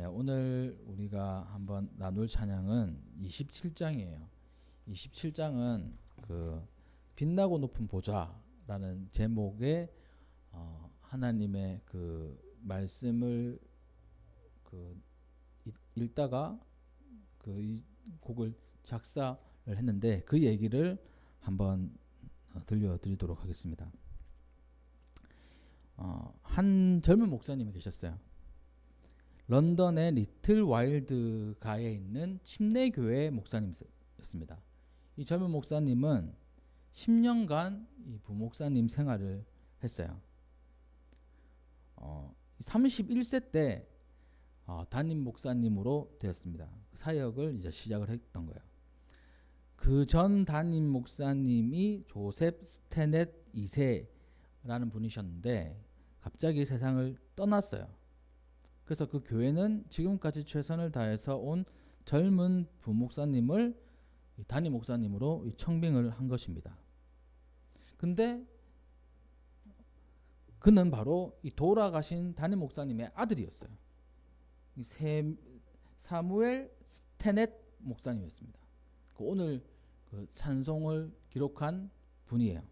네, 오늘 우리가 한번 나눌 찬양은 27장이에요. 27장은 그 빛나고 높은 보좌라는 제목의 하나님의 그 말씀을 그 읽다가 그 이 곡을 작사를 했는데 그 얘기를 한번 들려드리도록 하겠습니다. 한 젊은 목사님이 계셨어요. 런던의 리틀 와일드 가에 있는 침례교회 목사님이었습니다. 이 젊은 목사님은 10년간 이 부목사님 생활을 했어요. 31세 때 담임 목사님으로 되었습니다. 사역을 이제 시작을 했던 거예요. 그 전 담임 목사님이 조셉 스테넷 2세라는 분이셨는데 갑자기 세상을 떠났어요. 그래서 그 교회는 지금까지 최선을 다해서 온 젊은 부목사님을 담임 목사님으로 청빙을 한 것입니다. 근데 그는 바로 이 돌아가신 담임 목사님의 아들이었어요. 사무엘 스테넷 목사님이었습니다. 오늘 그 찬송을 기록한 분이에요.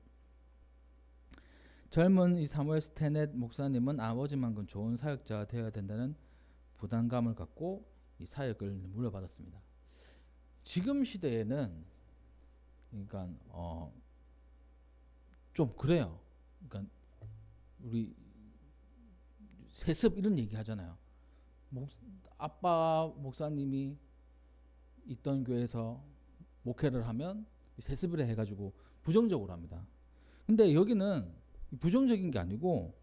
젊은 이 사무엘 스테넷 목사님은 아버지만큼 좋은 사역자가 되어야 된다는 부담감을 갖고 이 사역을 물려받았습니다. 지금 시대에는 그러니까 좀 그래요. 그러니까 우리 세습 이런 얘기 하잖아요. 아빠 목사님이 있던 교회에서 목회를 하면 세습을 해가지고 부정적으로 합니다. 근데 여기는 부정적인 게 아니고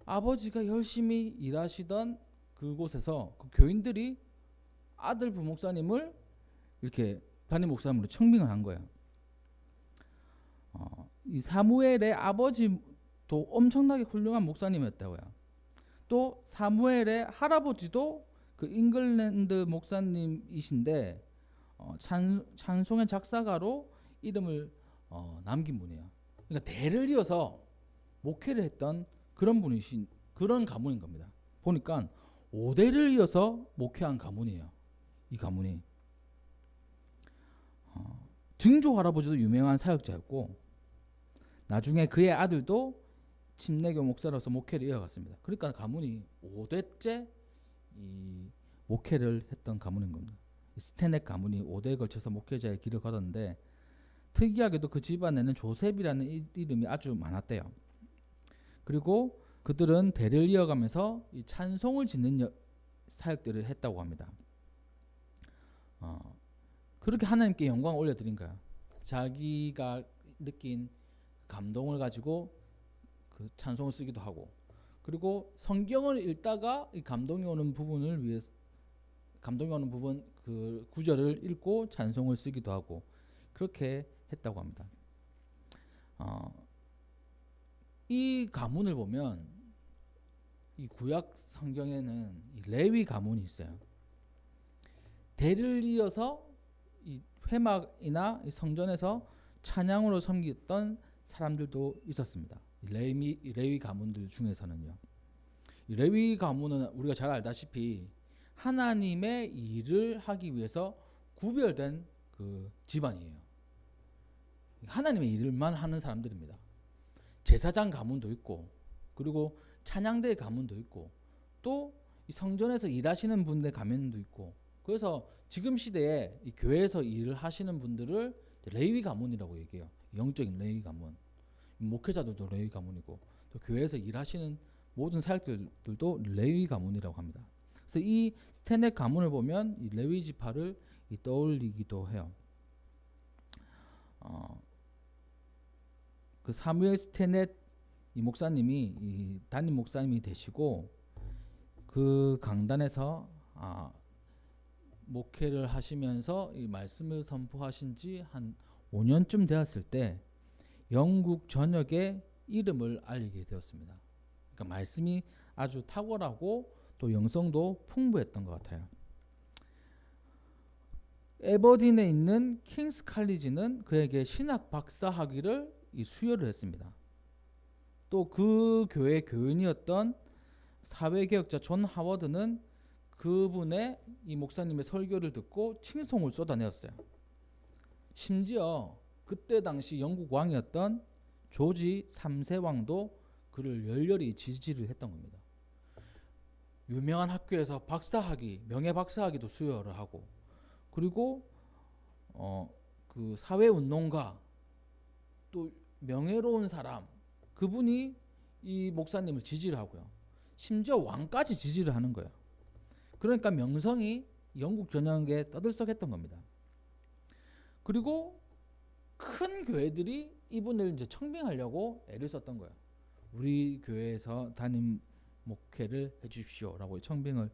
아버지가 열심히 일하시던 그곳에서 그 교인들이 아들 부목사님을 이렇게 담임 목사님으로 청빙을 한 거예요. 이 사무엘의 아버지도 엄청나게 훌륭한 목사님이었다고요. 또 사무엘의 할아버지도 그 잉글랜드 목사님이신데 찬송의 작사가로 이름을 남긴 분이에요. 그러니까 대를 이어서 목회를 했던 그런 분이신 그런 가문인 겁니다. 보니까 5대를 이어서 목회한 가문이에요. 이 가문이 증조 할아버지도 유명한 사역자였고 나중에 그의 아들도 침례교 목사로서 목회를 이어갔습니다. 그러니까 가문이 5대째 이 목회를 했던 가문인 겁니다. 스테넷 가문이 5대에 걸쳐서 목회자의 길을 걸었는데 특이하게도 그 집안에는 조셉이라는 이름이 아주 많았대요. 그리고 그들은 대를 이어가면서 이 찬송을 짓는 사역들을 했다고 합니다. 그렇게 하나님께 영광을 올려드린 거야. 자기가 느낀 감동을 가지고 그 찬송을 쓰기도 하고, 그리고 성경을 읽다가 이 감동이 오는 부분을 위해서 감동이 오는 부분 그 구절을 읽고 찬송을 쓰기도 하고 그렇게 했다고 합니다. 이 가문을 보면 이 구약 성경에는 이 레위 가문이 있어요. 대를 이어서 이 회막이나 이 성전에서 찬양으로 섬겼던 사람들도 있었습니다. 레위 가문들 중에서는요. 이 레위 가문은 우리가 잘 알다시피 하나님의 일을 하기 위해서 구별된 그 집안이에요. 하나님의 일만 하는 사람들입니다. 제사장 가문도 있고, 그리고 찬양대 가문도 있고, 또 이 성전에서 일하시는 분들 가문도 있고, 그래서 지금 시대에 이 교회에서 일을 하시는 분들을 레위 가문이라고 얘기해요. 영적인 레위 가문. 목회자들도 레위 가문이고, 또 교회에서 일하시는 모든 사역들도 레위 가문이라고 합니다. 그래서 이 스테넷 가문을 보면 이 레위 지파를 떠올리기도 해요. 그 사무엘 스테넷 이 목사님이 이 담임 목사님이 되시고 그 강단에서 목회를 하시면서 이 말씀을 선포하신 지 한 5년쯤 되었을 때 영국 전역에 이름을 알리게 되었습니다. 그러니까 말씀이 아주 탁월하고 또 영성도 풍부했던 것 같아요. 에버딘에 있는 킹스 칼리지는 그에게 신학 박사 학위를 수여를 했습니다. 또 그 교회 교인이었던 사회개혁자 존 하워드는 그분의 이 목사님의 설교를 듣고 칭송을 쏟아내었어요. 심지어 그때 당시 영국 왕이었던 조지 3세 왕도 그를 열렬히 지지를 했던 겁니다. 유명한 학교에서 박사학위, 명예 박사학위도 수여를 하고, 그리고 그 사회운동가, 또 명예로운 사람, 그분이 이 목사님을 지지를 하고요. 심지어 왕까지 지지를 하는 거예요. 그러니까 명성이 영국 전역에 떠들썩했던 겁니다. 그리고 큰 교회들이 이분을 이제 청빙하려고 애를 썼던 거예요. 우리 교회에서 담임 목회를 해주십시오라고 청빙을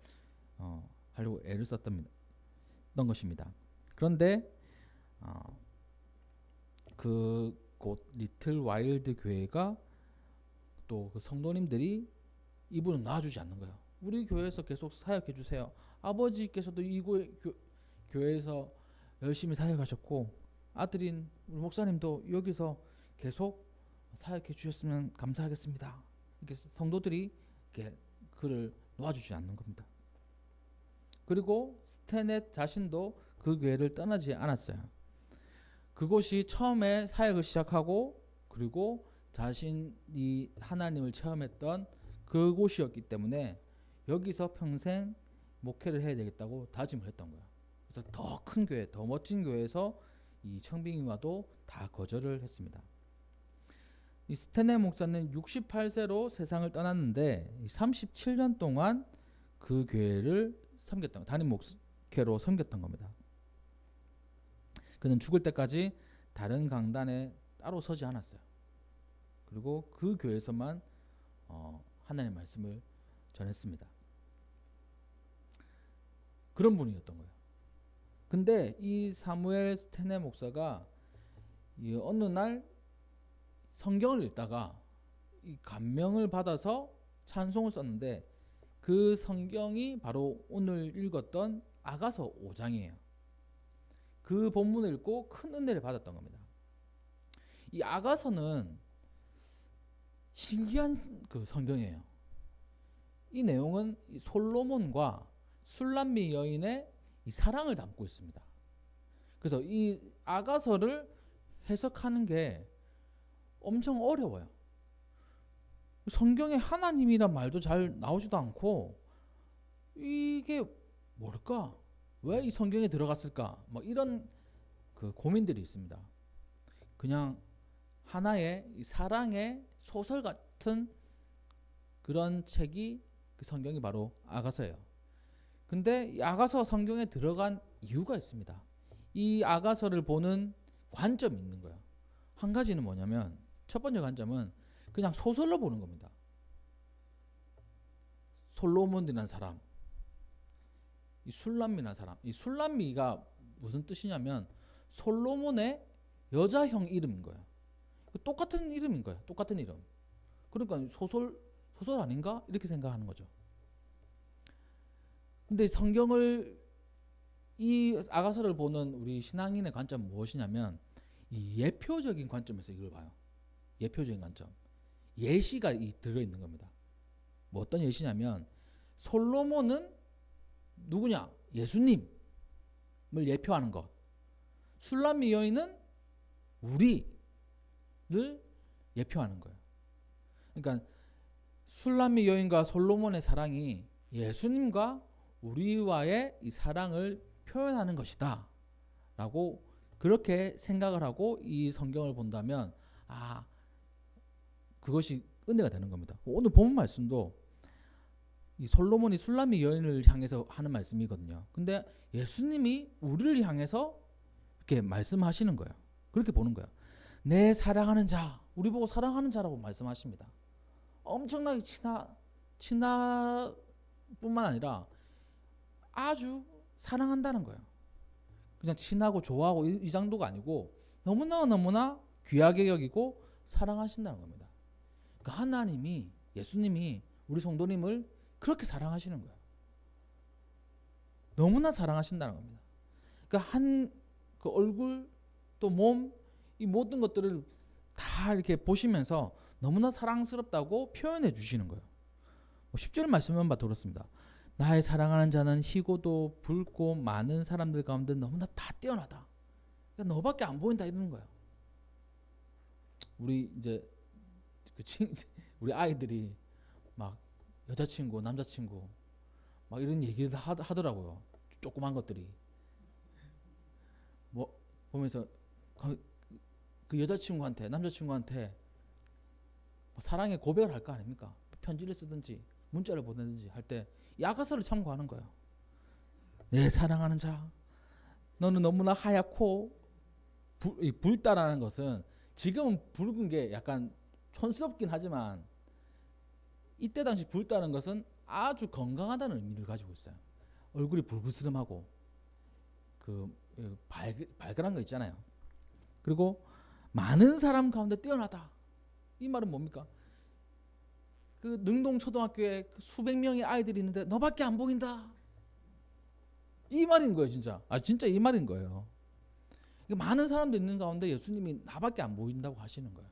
하려고 애를 썼던 것입니다. 그런데 그곳 리틀 와일드 교회가 또 그 성도님들이 이분을 놔주지 않는 거예요. 우리 교회에서 계속 사역해 주세요. 아버지께서도 이 교회에서 열심히 사역하셨고, 아들인 우리 목사님도 여기서 계속 사역해 주셨으면 감사하겠습니다. 이렇게 성도들이 이렇게 그를 놓아주지 않는 겁니다. 그리고 스테넷 자신도 그 교회를 떠나지 않았어요. 그곳이 처음에 사역을 시작하고, 그리고 자신이 하나님을 체험했던 그곳이었기 때문에 여기서 평생 목회를 해야 되겠다고 다짐을 했던 거예요. 그래서 더 큰 교회, 더 멋진 교회에서 이 청빙이 와도 다 거절을 했습니다. 이 스테넷 목사는 68세로 세상을 떠났는데 37년 동안 그 교회를 섬겼던, 담임 목회로 섬겼던 겁니다. 그는 죽을 때까지 다른 강단에 따로 서지 않았어요. 그리고 그 교회에서만 하나님의 말씀을 전했습니다. 그런 분이었던 거예요. 근데 이 사무엘 스테넷 목사가 어느 날 성경을 읽다가 이 감명을 받아서 찬송을 썼는데, 그 성경이 바로 오늘 읽었던 아가서 5장이에요. 그 본문을 읽고 큰 은혜를 받았던 겁니다. 이 아가서는 신기한 그 성경이에요. 이 내용은 솔로몬과 술람미 여인의 이 사랑을 담고 있습니다. 그래서 이 아가서를 해석하는 게 엄청 어려워요. 성경에 하나님이란 말도 잘 나오지도 않고, 이게 뭘까? 왜 이 성경에 들어갔을까? 뭐 이런 그 고민들이 있습니다. 그냥 하나의 사랑의 소설 같은 그런 책이, 그 성경이 바로 아가서예요. 근데 이 아가서 성경에 들어간 이유가 있습니다. 이 아가서를 보는 관점이 있는 거예요. 한 가지는 뭐냐면, 첫 번째 관점은 그냥 소설로 보는 겁니다. 솔로몬이라는 사람, 이 술람미라는 사람, 이 술람미가 무슨 뜻이냐면 솔로몬의 여자형 이름인 거예요. 똑같은 이름인 거예요. 똑같은 이름. 그러니까 소설 아닌가? 이렇게 생각하는 거죠. 근데 성경을, 이 아가서를 보는 우리 신앙인의 관점은 무엇이냐면, 이 예표적인 관점에서 이걸 봐요. 예표적인 관점. 예시가 들어있는 겁니다. 뭐 어떤 예시냐면, 솔로몬은 누구냐? 예수님을 예표하는 것. 술람미 여인은 우리를 예표하는 거예요. 그러니까 술람미 여인과 솔로몬의 사랑이 예수님과 우리와의 이 사랑을 표현하는 것이다 라고 그렇게 생각을 하고 이 성경을 본다면, 그것이 은혜가 되는 겁니다. 오늘 본문 말씀도 이 솔로몬이 술람미 여인을 향해서 하는 말씀이거든요. 근데 예수님이 우리를 향해서 이렇게 말씀하시는 거예요. 그렇게 보는 거예요. 내 사랑하는 자, 우리 보고 사랑하는 자라고 말씀하십니다. 엄청나게 친하뿐만 아니라 아주 사랑한다는 거예요. 그냥 친하고 좋아하고 이 정도가 아니고 너무나 귀하게 여기고 사랑하신다는 겁니다. 그러니까 하나님이, 예수님이 우리 성도님을 그렇게 사랑하시는 거예요. 너무나 사랑하신다는 겁니다. 그러니까 그 얼굴 또 몸, 이 모든 것들을 다 이렇게 보시면서 너무나 사랑스럽다고 표현해 주시는 거예요. 10절 말씀 한번 들었습니다. 나의 사랑하는 자는 희고도 붉고 많은 사람들 가운데 너무나 다 뛰어나다. 그러니까 너밖에 안 보인다 이러는 거예요. 우리 이제 우리 아이들이 막 여자친구, 남자친구 막 이런 얘기를 하더라고요. 조그만 것들이 뭐 보면서 그 여자친구한테, 남자친구한테 뭐 사랑의 고백을 할 거 아닙니까? 편지를 쓰든지 문자를 보내든지 할 때 야가서를 참고하는 거예요. 내 사랑하는 자, 너는 너무나 하얗고 붉다라는 것은 지금은 붉은 게 약간 촌스럽긴 하지만 이때 당시 붉다는 것은 아주 건강하다는 의미를 가지고 있어요. 얼굴이 붉으스름하고 그 발그란 거 있잖아요. 그리고 많은 사람 가운데 뛰어나다. 이 말은 뭡니까? 그 능동초등학교에 그 수백 명의 아이들이 있는데 너밖에 안 보인다. 이 말인 거예요, 진짜. 진짜 이 말인 거예요. 많은 사람들 있는 가운데 예수님이 나밖에 안 보인다고 하시는 거예요.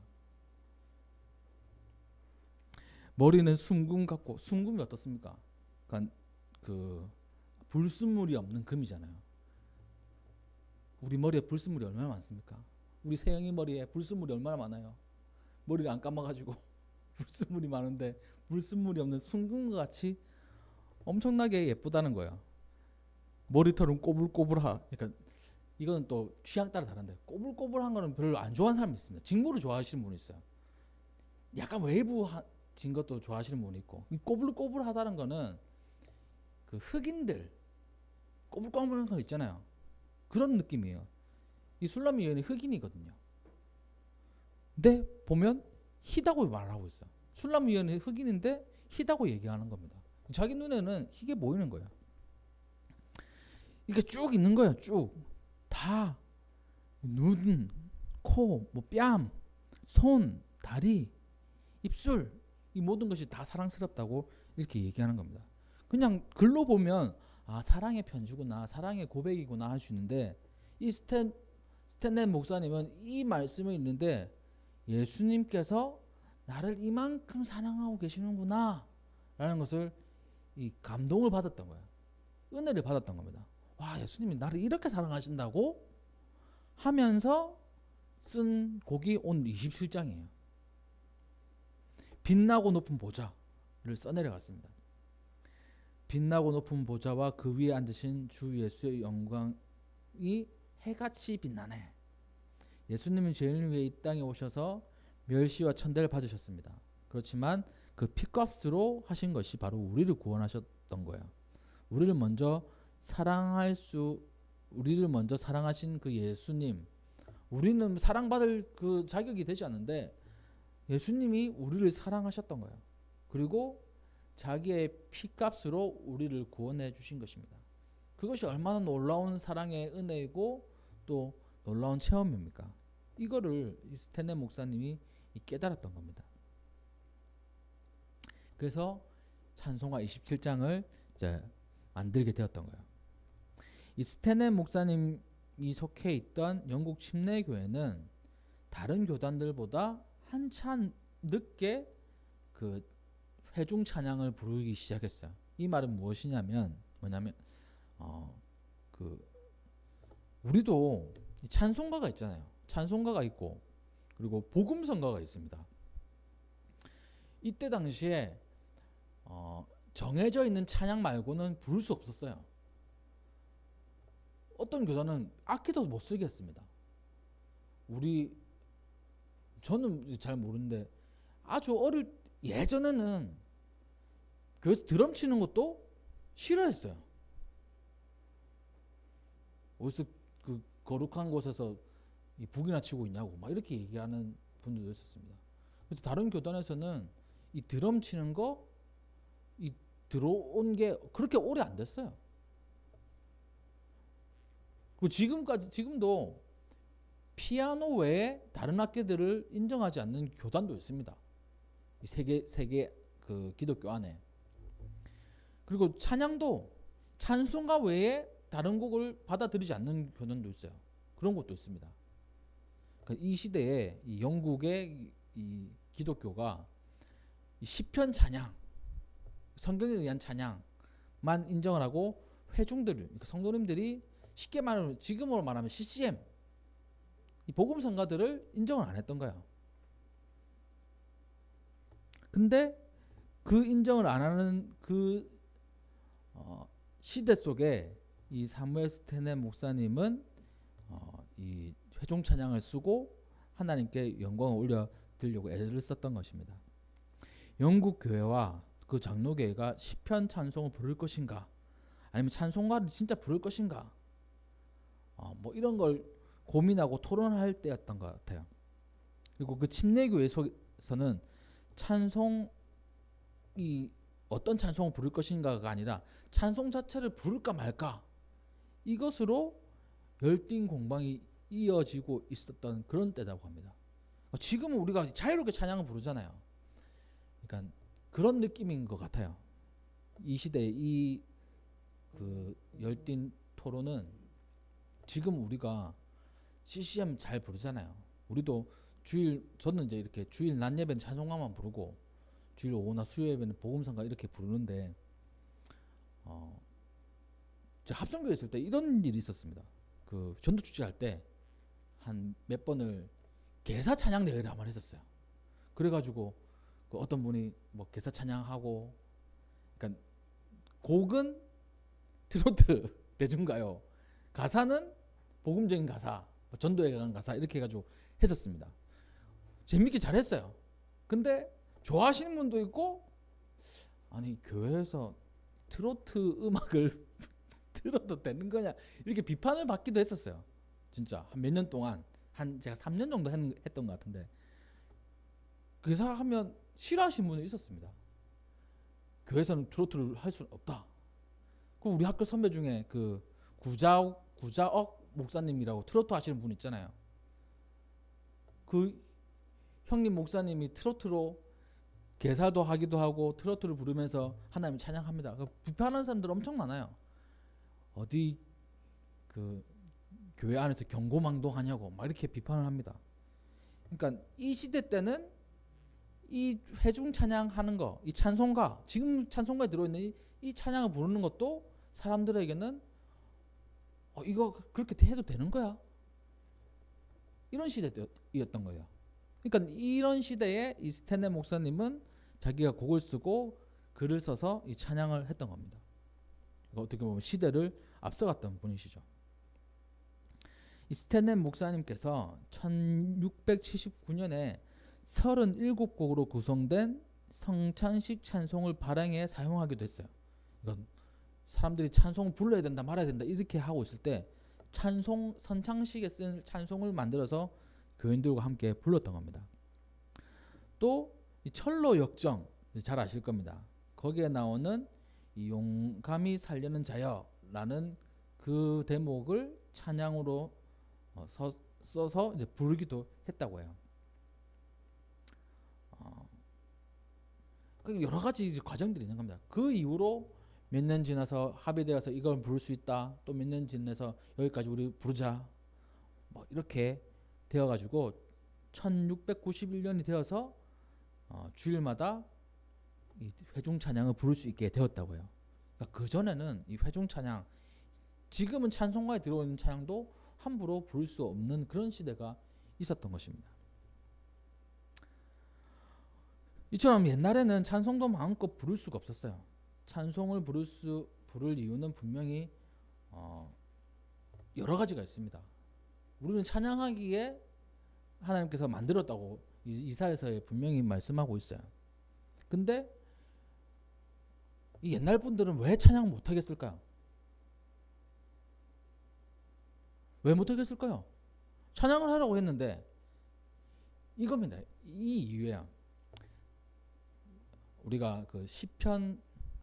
머리는 순금 같고, 순금이 어떻습니까? 그러니까 그 불순물이 없는 금이잖아요. 우리 머리에 불순물이 얼마나 많습니까? 우리 세영이 머리에 불순물이 얼마나 많아요. 머리를 안 감아가지고 불순물이 많은데 불순물이 없는 순금과 같이 엄청나게 예쁘다는 거예요. 머리털은 꼬불꼬불하. 그러니까 이거는 또 취향 따라 다른데 꼬불꼬불한 거는 별로 안 좋아하는 사람이 있습니다. 직모를 좋아하시는 분이 있어요. 약간 웨이브진 것도 좋아하시는 분이 있고, 이 꼬불꼬불하다는 거는 그 흑인들 꼬불꼬불한 거 있잖아요. 그런 느낌이에요. 이 술라미 여인이 흑인이거든요. 근데 보면 희다고 말하고 있어요. 술라미 여인이 흑인인데 희다고 얘기하는 겁니다. 자기 눈에는 희게 보이는 거예요. 이게 쭉 있는 거예요. 쭉 다 눈, 코, 뭐 뺨, 손, 다리, 입술, 이 모든 것이 다 사랑스럽다고 이렇게 얘기하는 겁니다. 그냥 글로 보면 사랑의 편지구나, 사랑의 고백이구나 할 수 있는데, 이 스탠렌 목사님은 이 말씀을 읽는데 예수님께서 나를 이만큼 사랑하고 계시는구나 라는 것을 이 감동을 받았던 거예요. 은혜를 받았던 겁니다. 와, 예수님이 나를 이렇게 사랑하신다고 하면서 쓴 곡이 오늘 27장이에요. 빛나고 높은 보좌를 써내려갔습니다. 빛나고 높은 보좌와 그 위에 앉으신 주 예수의 영광이 해같이 빛나네. 예수님은 죄인 위에 이 땅에 오셔서 멸시와 천대를 받으셨습니다. 그렇지만 그 피값으로 하신 것이 바로 우리를 구원하셨던 거예요. 우리를 먼저 사랑하신 그 예수님, 우리는 사랑받을 그 자격이 되지 않는데 예수님이 우리를 사랑하셨던 거예요. 그리고 자기의 피값으로 우리를 구원해 주신 것입니다. 그것이 얼마나 놀라운 사랑의 은혜이고 또 놀라운 체험입니까? 이거를 스탠렌 목사님이 깨달았던 겁니다. 그래서 찬송가 27장을 이제 만들게 되었던 거예요. 이 스탠렌 목사님이 속해 있던 영국 침례교회는 다른 교단들보다 한참 늦게 그 회중 찬양을 부르기 시작했어요. 이 말은 뭐냐면 우리도 찬송가가 있잖아요. 찬송가가 있고 그리고 복음성가가 있습니다. 이때 당시에 정해져 있는 찬양 말고는 부를 수 없었어요. 어떤 교단은 악기도 못 쓰게 했습니다. 저는 잘 모르는데 아주 예전에는 교회에서 드럼 치는 것도 싫어했어요. 어디서 그 거룩한 곳에서 이 북이나 치고 있냐고 막 이렇게 얘기하는 분들도 있었습니다. 그래서 다른 교단에서는 이 드럼 치는 거 들어온 게 그렇게 오래 안 됐어요. 그리고 지금도 피아노 외에 다른 악기들을 인정하지 않는 교단도 있습니다. 이 세계 그 기독교 안에. 그리고 찬송가 외에 다른 곡을 받아들이지 않는 교단도 있어요. 그런 것도 있습니다. 그러니까 이 시대에 이 영국의 이 기독교가 이 시편 찬양, 성경에 의한 찬양만 인정을 하고 회중들, 성도님들이 쉽게 말하면 지금으로 말하면 CCM, 이 복음 성가들을 인정을 안 했던 거야. 근데 그 인정을 안 하는 그 시대 속에 이 사무엘 스테넨 목사님은 이 회중 찬양을 쓰고 하나님께 영광을 올려 드리려고 애를 썼던 것입니다. 영국 교회와 그 장로교회가 시편 찬송을 부를 것인가, 아니면 찬송가를 진짜 부를 것인가, 뭐 이런 걸 고민하고 토론할 때였던 것 같아요. 그리고 그 침례교회 속에서는 찬송이 어떤 찬송을 부를 것인가가 아니라 찬송 자체를 부를까 말까, 이것으로 열띤 공방이 이어지고 있었던 그런 때라고 합니다. 지금은 우리가 자유롭게 찬양을 부르잖아요. 그러니까 그런 느낌인 것 같아요. 이 시대의 이 그 열띤 토론은 지금 우리가 CCM 잘 부르잖아요. 우리도 저는 이제 이렇게 주일 낮 예배는 찬송가만 부르고 주일 오후나 수요 예배는 복음성가 이렇게 부르는데 합성교회 있을 때 이런 일이 있었습니다. 그 전도 축제할 때 한 몇 번을 개사 찬양 대회를 한번 했었어요. 그래가지고 그 어떤 분이 뭐 개사 찬양하고, 그러니까 곡은 트로트 대중가요, 가사는 복음적인 가사, 전도에 관한 가사 이렇게 해가지고 했었습니다. 재밌게 잘했어요. 근데 좋아하시는 분도 있고, 아니 교회에서 트로트 음악을 들어도 되는 거냐 이렇게 비판을 받기도 했었어요. 진짜 한 몇 년 동안, 한 제가 3년 정도 했던 것 같은데, 그래서 하면 싫어하시는 분이 있었습니다. 교회에서는 트로트를 할 수는 없다. 그 우리 학교 선배 중에 그 구자억 목사님이라고 트로트 하시는 분 있잖아요. 그 형님 목사님이 트로트로 개사도 하기도 하고 트로트를 부르면서 하나님 찬양합니다. 비판하는 사람들 엄청 많아요. 어디 그 교회 안에서 경고망동하냐고 막 이렇게 비판을 합니다. 그러니까 이 시대 때는 이 회중 찬양하는 거, 이 찬송가, 지금 찬송가에 들어있는 이 찬양을 부르는 것도 사람들에게는 이거 그렇게 해도 되는 거야? 이런 시대였던 거예요. 그러니까 이런 시대에 이 스탠레 목사님은 자기가 곡을 쓰고 글을 써서 이 찬양을 했던 겁니다. 어떻게 보면 시대를 앞서갔던 분이시죠. 이 스탠레 목사님께서 1679년에 37곡으로 구성된 성찬식 찬송을 발행해 사용하기도 했어요. 이건 사람들이 찬송을 불러야 된다 말아야 된다 이렇게 하고 있을 때 선창식에 쓴 찬송을 만들어서 교인들과 함께 불렀던 겁니다. 또 이 철로 역정 잘 아실 겁니다. 거기에 나오는 이 용감히 살려는 자여라는 그 대목을 찬양으로 써서 이제 부르기도 했다고 해요. 여러 가지 이제 과정들이 있는 겁니다. 그 이후로 몇 년 지나서 합의되어서 이걸 부를 수 있다. 또 몇 년 지나서 여기까지 우리 부르자. 뭐 이렇게 되어가지고 1691년이 되어서 주일마다 이 회중 찬양을 부를 수 있게 되었다고 해요. 그러니까 그 전에는 이 회중 찬양, 지금은 찬송가에 들어있는 찬양도 함부로 부를 수 없는 그런 시대가 있었던 것입니다. 이처럼 옛날에는 찬송도 마음껏 부를 수가 없었어요. 찬송을 부를 이유는 분명히 여러 가지가 있습니다. 우리는 찬양하기에 하나님께서 만들었다고 이사야서에 분명히 말씀하고 있어요. 근데 이 옛날 분들은 왜 찬양 못하겠을까요? 왜 못하겠을까요? 찬양을 하라고 했는데 이겁니다. 이 이유야. 우리가 그 시편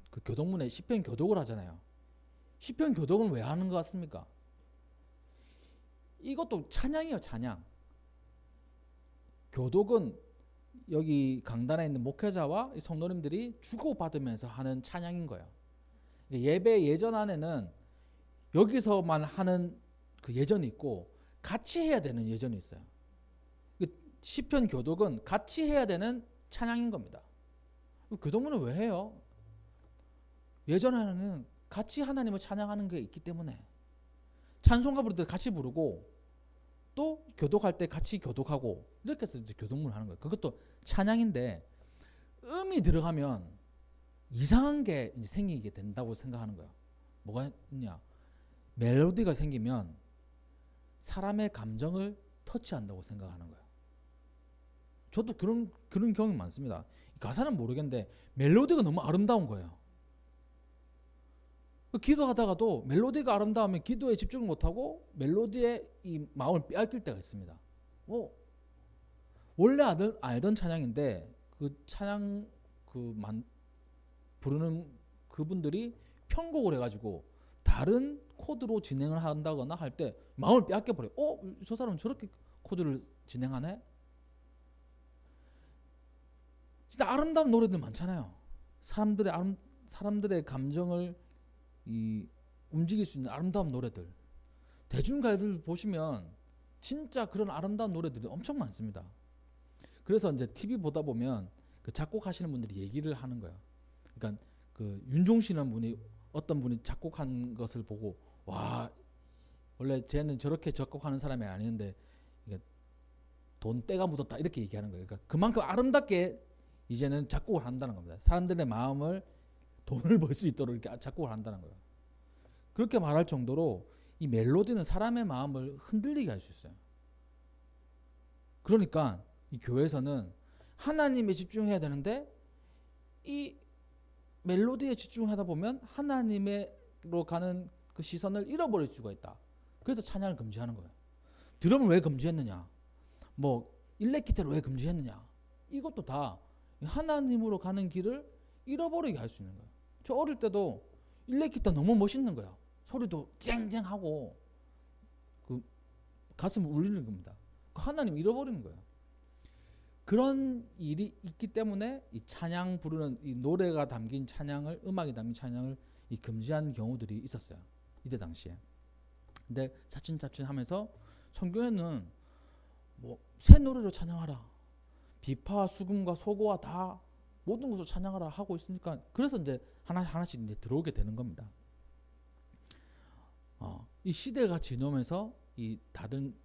그 교독문에 시편 교독을 하잖아요. 시편 교독은 왜 하는 것 같습니까? 이것도 찬양이에요. 찬양. 교독은 여기 강단에 있는 목회자와 성도님들이 주고받으면서 하는 찬양인 거예요. 예배 예전 안에는 여기서만 하는 그 예전이 있고 같이 해야 되는 예전이 있어요. 시편 교독은 같이 해야 되는 찬양인 겁니다. 교독문을 왜 해요? 예전에는 같이 하나님을 찬양하는 게 있기 때문에 찬송가 부를 때 같이 부르고 또 교독할 때 같이 교독하고 이렇게 해서 이제 교독문을 하는 거예요. 그것도 찬양인데 음이 들어가면 이상한 게 이제 생기게 된다고 생각하는 거예요. 뭐가 있냐? 멜로디가 생기면 사람의 감정을 터치한다고 생각하는 거예요. 저도 그런 경험이 많습니다. 가사는 모르겠는데 멜로디가 너무 아름다운 거예요. 기도하다가도 멜로디가 아름다우면 기도에 집중을 못하고 멜로디에 이 마음을 빼앗길 때가 있습니다. 원래 알던 찬양인데 그 찬양 부르는 그분들이 편곡을 해가지고 다른 코드로 진행을 한다거나 할 때 마음을 빼앗겨 버려요. 저 사람은 저렇게 코드를 진행하네? 진짜 아름다운 노래들 많잖아요. 사람들의 감정을 움직일 수 있는 아름다운 노래들. 대중가요들 보시면 진짜 그런 아름다운 노래들이 엄청 많습니다. 그래서 이제 TV 보다 보면 그 작곡하시는 분들이 얘기를 하는 거예요. 그러니까 그 윤종신이라는 분이 어떤 분이 작곡한 것을 보고 와 원래 쟤는 저렇게 작곡하는 사람이 아니는데 돈 때가 묻었다 이렇게 얘기하는 거예요. 그러니까 그만큼 아름답게 이제는 작곡을 한다는 겁니다. 사람들의 마음을 돈을 벌 수 있도록 이렇게 작곡을 한다는 거예요. 그렇게 말할 정도로 이 멜로디는 사람의 마음을 흔들리게 할 수 있어요. 그러니까 이 교회에서는 하나님에 집중해야 되는데 이 멜로디에 집중하다 보면 하나님으로 가는 그 시선을 잃어버릴 수가 있다. 그래서 찬양을 금지하는 거예요. 드럼을 왜 금지했느냐? 일렉기타를 왜 금지했느냐? 이것도 다 하나님으로 가는 길을 잃어버리게 할 수 있는 거예요. 저 어릴 때도 일렉기타 너무 멋있는 거예요. 소리도 쨍쨍하고 그 가슴을 울리는 겁니다. 하나님 잃어버리는 거예요. 그런 일이 있기 때문에 이 찬양 부르는 이 노래가 담긴 찬양을 음악이 담긴 찬양을 금지한 경우들이 있었어요. 이때 당시에. 근데 차츰차츰 하면서 성경에는 새 노래로 찬양하라. 비파와 수금과 소고와 다 모든 것을 찬양하라 하고 있으니까 그래서 이제 하나씩 이제 들어오게 되는 겁니다. 이 시대가 지나면서 이 다른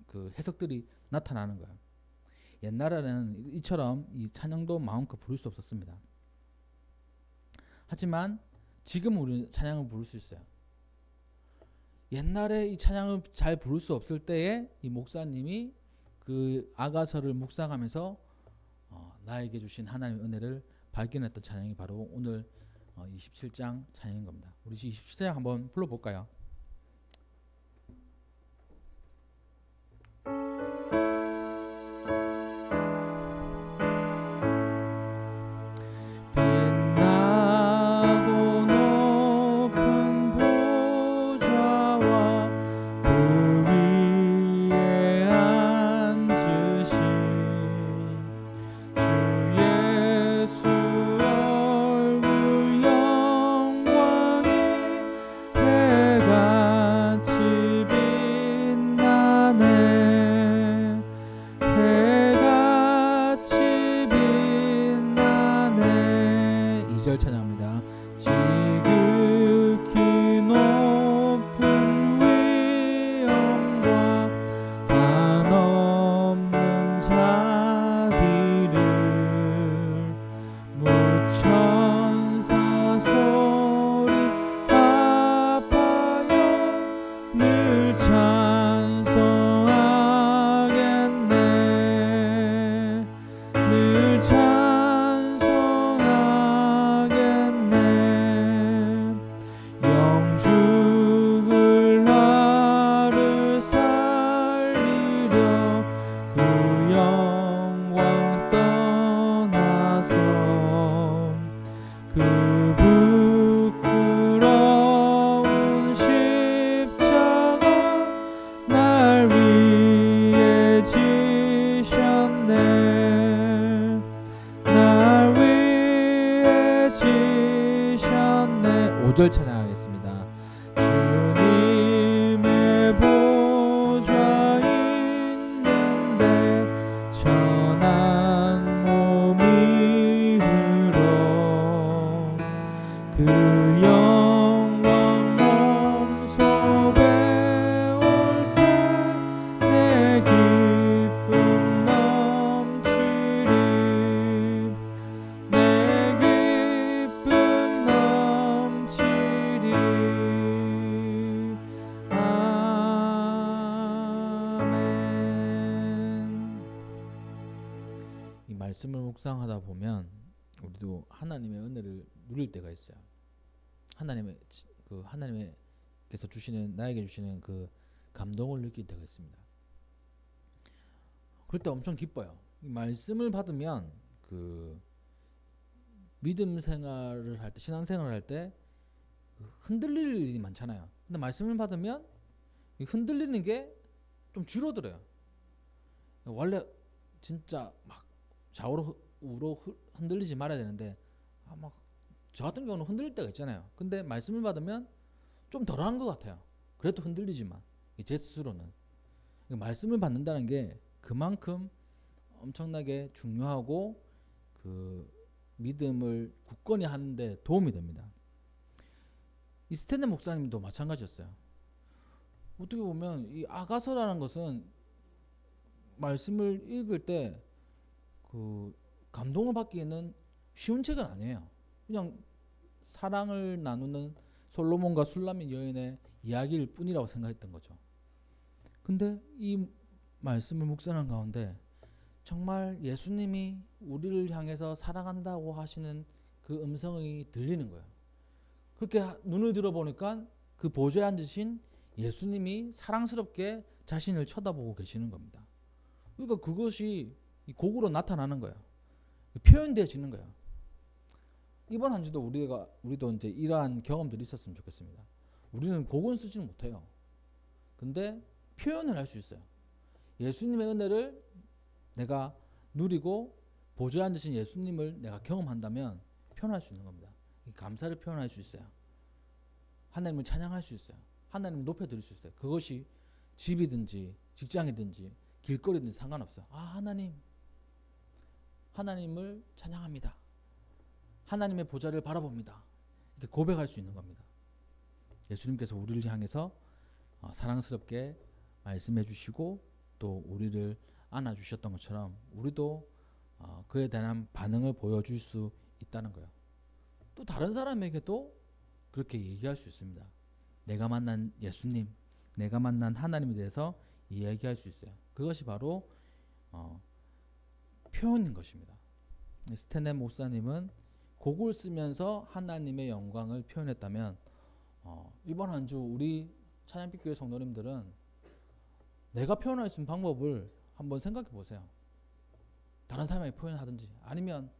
그 해석들이 나타나는 거예요. 옛날에는 이처럼 이 찬양도 마음껏 부를 수 없었습니다. 하지만 지금 우리는 찬양을 부를 수 있어요. 옛날에 이 찬양을 잘 부를 수 없을 때에 이 목사님이 그 아가서를 묵상하면서 나에게 주신 하나님의 은혜를 발견했던 찬양이 바로 오늘 27장 찬양인 겁니다. 우리 27장 한번 불러볼까요? 찬양합니다. 지극히 높은 위엄과 한없는 자비를 무천사 소리 합하여 늘 찬송하겠네. 늘 영죽을 나를 살리려 그 영광 떠나서 그 부끄러운 십자가 날 위해 지셨네. 날 위해 지셨네. 5절 찬양하겠습니다. 주님의 보좌 있는데 천한 몸 이르러 그 영광 말씀을 묵상하다 보면 우리도 하나님의 은혜를 누릴 때가 있어요. 하나님께서 주시는 나에게 주시는 그 감동을 느낄 때가 있습니다. 그럴 때 엄청 기뻐요. 이 말씀을 받으면 그 믿음 생활을 할 때, 신앙 생활을 할 때 흔들릴 일이 많잖아요. 근데 말씀을 받으면 이 흔들리는 게 좀 줄어들어요. 원래 진짜 막 좌우로 우로 흔들리지 말아야 되는데 막 저 같은 경우는 흔들릴 때가 있잖아요. 근데 말씀을 받으면 좀 덜한 것 같아요. 그래도 흔들리지만 제 스스로는 말씀을 받는다는 게 그만큼 엄청나게 중요하고 그 믿음을 굳건히 하는데 도움이 됩니다. 이 스탠리 목사님도 마찬가지였어요. 어떻게 보면 이 아가서라는 것은 말씀을 읽을 때 그 감동을 받기에는 쉬운 책은 아니에요. 그냥 사랑을 나누는 솔로몬과 술라밋 여인의 이야기일 뿐이라고 생각했던 거죠. 근데 이 말씀을 묵상한 가운데 정말 예수님이 우리를 향해서 사랑한다고 하시는 그 음성이 들리는 거예요. 그렇게 눈을 들어보니까 그 보좌에 앉으신 예수님이 사랑스럽게 자신을 쳐다보고 계시는 겁니다. 그러니까 그것이 곡으로 나타나는 거예요. 표현되어지는 거예요. 이번 한 주도 우리도 이제 이러한 경험들이 있었으면 좋겠습니다. 우리는 곡은 쓰지는 못해요. 근데 표현을 할 수 있어요. 예수님의 은혜를 내가 누리고 보좌에 앉으신 예수님을 내가 경험한다면 표현할 수 있는 겁니다. 감사를 표현할 수 있어요. 하나님을 찬양할 수 있어요. 하나님을 높여드릴 수 있어요. 그것이 집이든지 직장이든지 길거리든지 상관없어요. 하나님을 찬양합니다. 하나님의 보좌를 바라봅니다. 이렇게 고백할 수 있는 겁니다. 예수님께서 우리를 향해서 사랑스럽게 말씀해 주시고 또 우리를 안아주셨던 것처럼 우리도 그에 대한 반응을 보여줄 수 있다는 거예요. 또 다른 사람에게도 그렇게 얘기할 수 있습니다. 내가 만난 예수님, 내가 만난 하나님에 대해서 이야기할 수 있어요. 그것이 바로 표현인 것입니다. 스탠리 목사님은 곡을 쓰면서 하나님의 영광을 표현했다면 이번 한 주 우리 찬양빛교회 성도님들은 내가 표현할 수 있는 방법을 한번 생각해 보세요. 다른 사람에게 표현하든지 아니면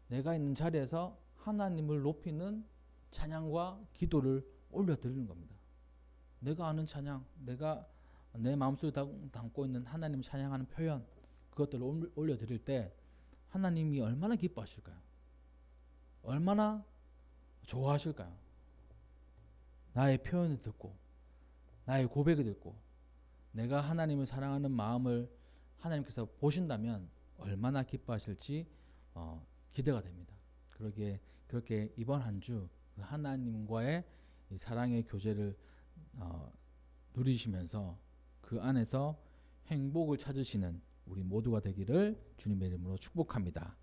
내가 있는 자리에서 하나님을 높이는 찬양과 기도를 올려드리는 겁니다. 내가 아는 찬양, 내가 내 마음속에 담고 있는 하나님을 찬양하는 표현, 그것들을 올려드릴 때 하나님이 얼마나 기뻐하실까요? 얼마나 좋아하실까요? 나의 표현을 듣고 나의 고백을 듣고 내가 하나님을 사랑하는 마음을 하나님께서 보신다면 얼마나 기뻐하실지 기대가 됩니다. 그렇게 이번 한 주 하나님과의 이 사랑의 교제를 누리시면서 그 안에서 행복을 찾으시는 우리 모두가 되기를 주님의 이름으로 축복합니다.